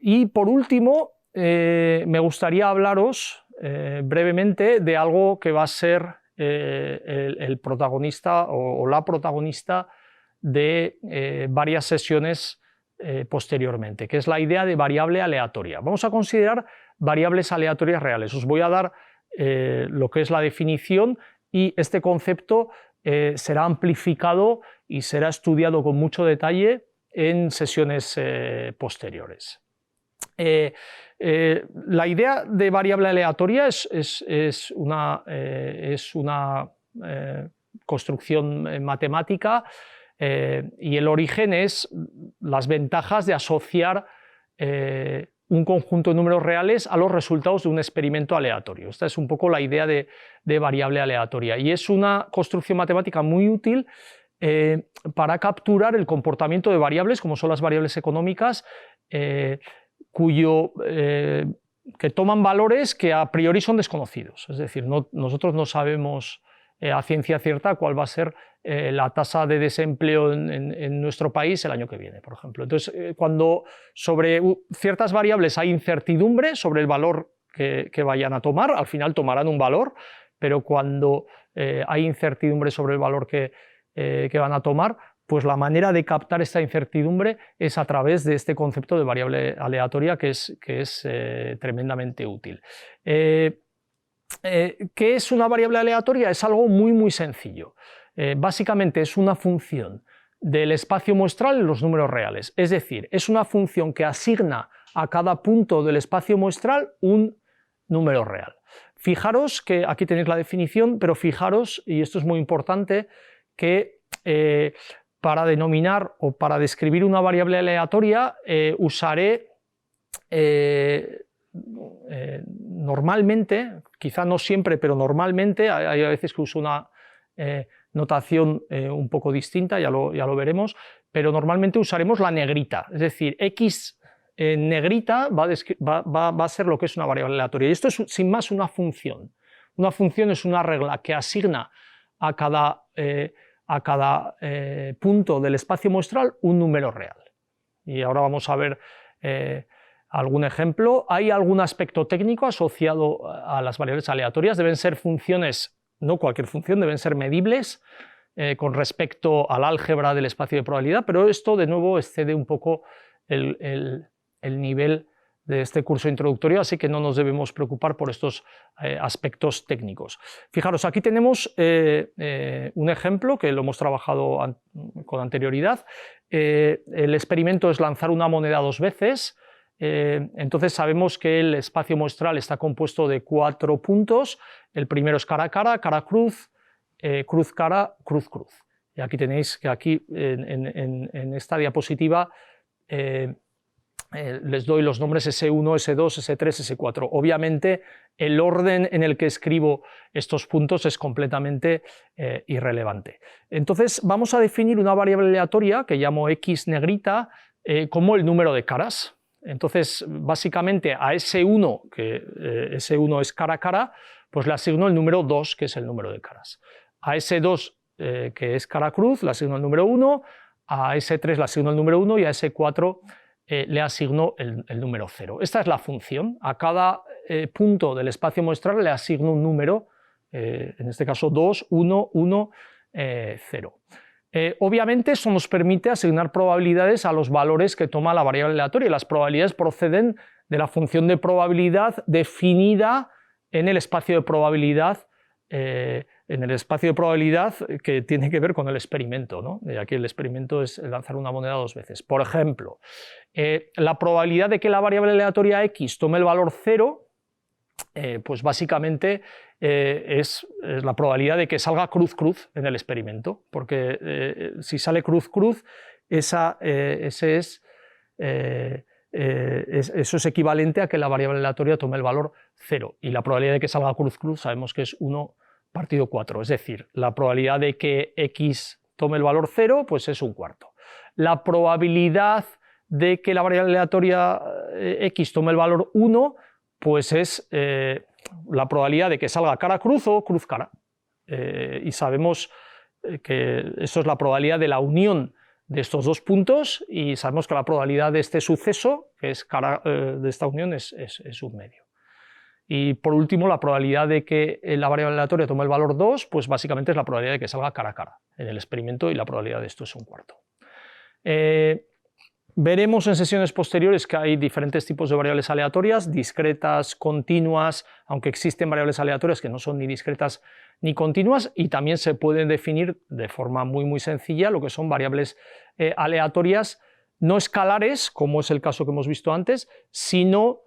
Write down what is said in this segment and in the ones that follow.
Y por último, me gustaría hablaros brevemente de algo que va a ser el protagonista o la protagonista de varias sesiones posteriormente, que es la idea de variable aleatoria. Vamos a considerar variables aleatorias reales. Os voy a dar lo que es la definición y este concepto será amplificado y será estudiado con mucho detalle en sesiones posteriores. La idea de variable aleatoria es una construcción matemática y el origen es las ventajas de asociar un conjunto de números reales a los resultados de un experimento aleatorio. Esta es un poco la idea de variable aleatoria y es una construcción matemática muy útil para capturar el comportamiento de variables, como son las variables económicas, que toman valores que a priori son desconocidos. Es decir, nosotros no sabemos a ciencia cierta cuál va a ser la tasa de desempleo en nuestro país el año que viene, por ejemplo. Entonces, cuando sobre ciertas variables hay incertidumbre sobre el valor que vayan a tomar, al final tomarán un valor, pero cuando hay incertidumbre sobre el valor que van a tomar, pues la manera de captar esta incertidumbre es a través de este concepto de variable aleatoria que es tremendamente útil. ¿Qué es una variable aleatoria? Es algo muy sencillo. Básicamente es una función del espacio muestral en los números reales, es decir, es una función que asigna a cada punto del espacio muestral un número real. Fijaros que aquí tenéis la definición, pero fijaros, y esto es muy importante, que para denominar o para describir una variable aleatoria usaré normalmente, quizá no siempre, pero normalmente, hay a veces que uso una notación un poco distinta, ya lo veremos, pero normalmente usaremos la negrita, es decir, x en negrita va a ser lo que es una variable aleatoria. Y esto es sin más una función. Una función es una regla que asigna a cada punto del espacio muestral un número real. Y ahora vamos a ver algún ejemplo. Hay algún aspecto técnico asociado a las variables aleatorias. Deben ser funciones, no cualquier función, deben ser medibles con respecto al álgebra del espacio de probabilidad, pero esto de nuevo excede un poco el nivel de este curso introductorio, así que no nos debemos preocupar por estos aspectos técnicos. Fijaros, aquí tenemos un ejemplo que lo hemos trabajado con anterioridad. El experimento es lanzar una moneda 2 veces. Entonces sabemos que el espacio muestral está compuesto de 4 puntos. El primero es cara a cara, cara cruz, cruz cara, cruz cruz. Y aquí tenéis que aquí en esta diapositiva les doy los nombres S1, S2, S3, S4. Obviamente el orden en el que escribo estos puntos es completamente irrelevante. Entonces vamos a definir una variable aleatoria que llamo x negrita como el número de caras. Entonces básicamente a S1, que S1 es cara a cara, pues le asigno el número 2, que es el número de caras. A S2, que es cara cruz, le asigno el número 1, a S3 le asigno el número 1 y a S4 le asigno el número 0. Esta es la función. A cada punto del espacio muestral le asigno un número, en este caso 2, 1, 1, 0. Obviamente eso nos permite asignar probabilidades a los valores que toma la variable aleatoria. Las probabilidades proceden de la función de probabilidad definida en el espacio de probabilidad que tiene que ver con el experimento, ¿no? Y aquí el experimento es lanzar una moneda 2 veces. Por ejemplo, la probabilidad de que la variable aleatoria x tome el valor 0, pues básicamente es la probabilidad de que salga cruz cruz en el experimento, porque si sale cruz cruz, eso es equivalente a que la variable aleatoria tome el valor 0, y la probabilidad de que salga cruz cruz sabemos que es 1 partido 4, es decir, la probabilidad de que x tome el valor 0 pues es 1/4. La probabilidad de que la variable aleatoria x tome el valor 1 pues es la probabilidad de que salga cara cruz o cruz cara, y sabemos que eso es la probabilidad de la unión de estos dos puntos y sabemos que la probabilidad de este suceso, que es de esta unión, es 1/2. Y por último, la probabilidad de que la variable aleatoria tome el valor 2, pues básicamente es la probabilidad de que salga cara a cara en el experimento, y la probabilidad de esto es 1/4. Veremos en sesiones posteriores que hay diferentes tipos de variables aleatorias, discretas, continuas, aunque existen variables aleatorias que no son ni discretas ni continuas, y también se pueden definir de forma muy sencilla lo que son variables aleatorias no escalares, como es el caso que hemos visto antes, sino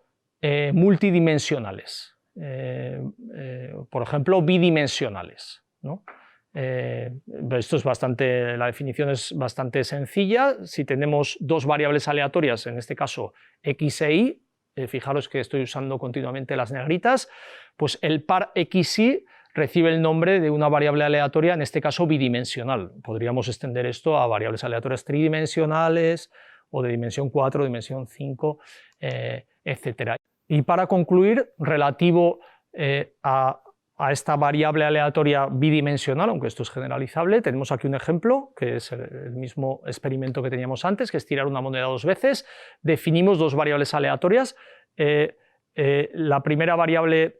multidimensionales, por ejemplo bidimensionales, ¿no? Esto es la definición es bastante sencilla. Si tenemos dos variables aleatorias, en este caso x e y, fijaros que estoy usando continuamente las negritas, pues el par x y recibe el nombre de una variable aleatoria, en este caso bidimensional. Podríamos extender esto a variables aleatorias tridimensionales o de dimensión 4, dimensión 5, etc. Y para concluir, relativo a esta variable aleatoria bidimensional, aunque esto es generalizable, tenemos aquí un ejemplo, que es el mismo experimento que teníamos antes, que es tirar una moneda 2 veces. Definimos dos variables aleatorias. La primera variable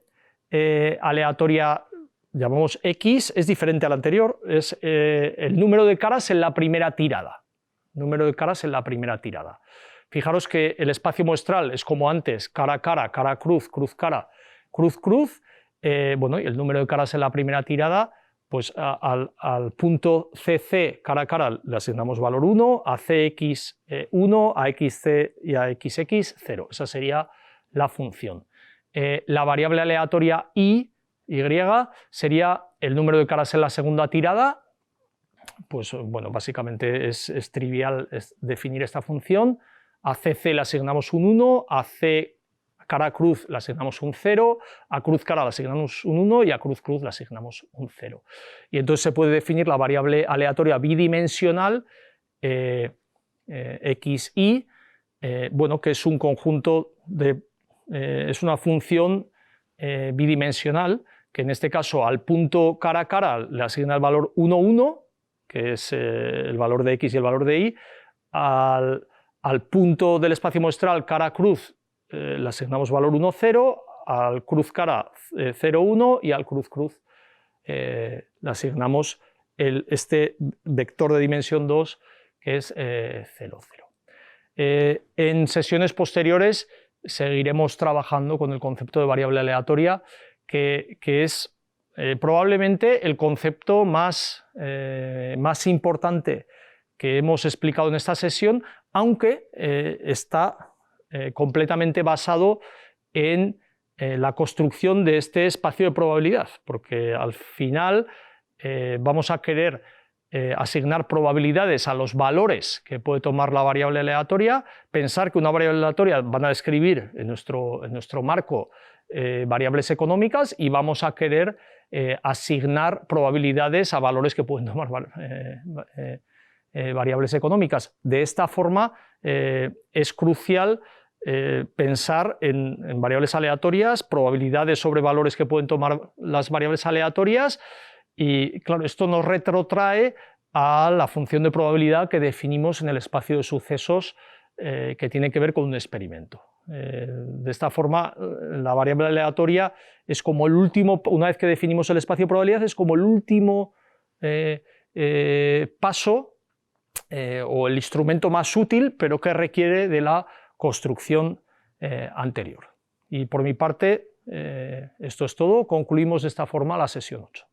aleatoria, llamamos x, es diferente a la anterior, es el número de caras en la primera tirada. Número de caras en la primera tirada. Fijaros que el espacio muestral es como antes, cara a cara, cara cruz, cruz cara, cruz cruz. Bueno, y el número de caras en la primera tirada, pues al punto CC cara a cara le asignamos valor 1, a CX 1, a XC y a XX 0. Esa sería la función. La variable aleatoria y sería el número de caras en la segunda tirada. Pues bueno, básicamente es trivial definir esta función. A CC le asignamos un 1, a C cara cruz le asignamos un 0, a cruz cara le asignamos un 1 y a cruz cruz le asignamos un 0. Y entonces se puede definir la variable aleatoria bidimensional x, y, bueno, que es un conjunto es una función bidimensional que en este caso al punto cara a cara le asigna el valor 1, 1, que es el valor de x y el valor de y, al punto del espacio muestral cara cruz le asignamos valor 1, 0, al cruz cara 0, 1 y al cruz cruz le asignamos este vector de dimensión 2 que es 0, 0. En sesiones posteriores seguiremos trabajando con el concepto de variable aleatoria, que es probablemente el concepto más importante que hemos explicado en esta sesión, aunque está completamente basado en la construcción de este espacio de probabilidad, porque al final vamos a querer asignar probabilidades a los valores que puede tomar la variable aleatoria, pensar que una variable aleatoria van a describir en nuestro marco variables económicas, y vamos a querer asignar probabilidades a valores que pueden tomar variables económicas. De esta forma es crucial pensar en variables aleatorias, probabilidades sobre valores que pueden tomar las variables aleatorias, y claro, esto nos retrotrae a la función de probabilidad que definimos en el espacio de sucesos que tiene que ver con un experimento. De esta forma, la variable aleatoria es como el último, una vez que definimos el espacio de probabilidad, es como el último paso o el instrumento más útil, pero que requiere de la construcción anterior. Y por mi parte, esto es todo. Concluimos de esta forma la sesión 8.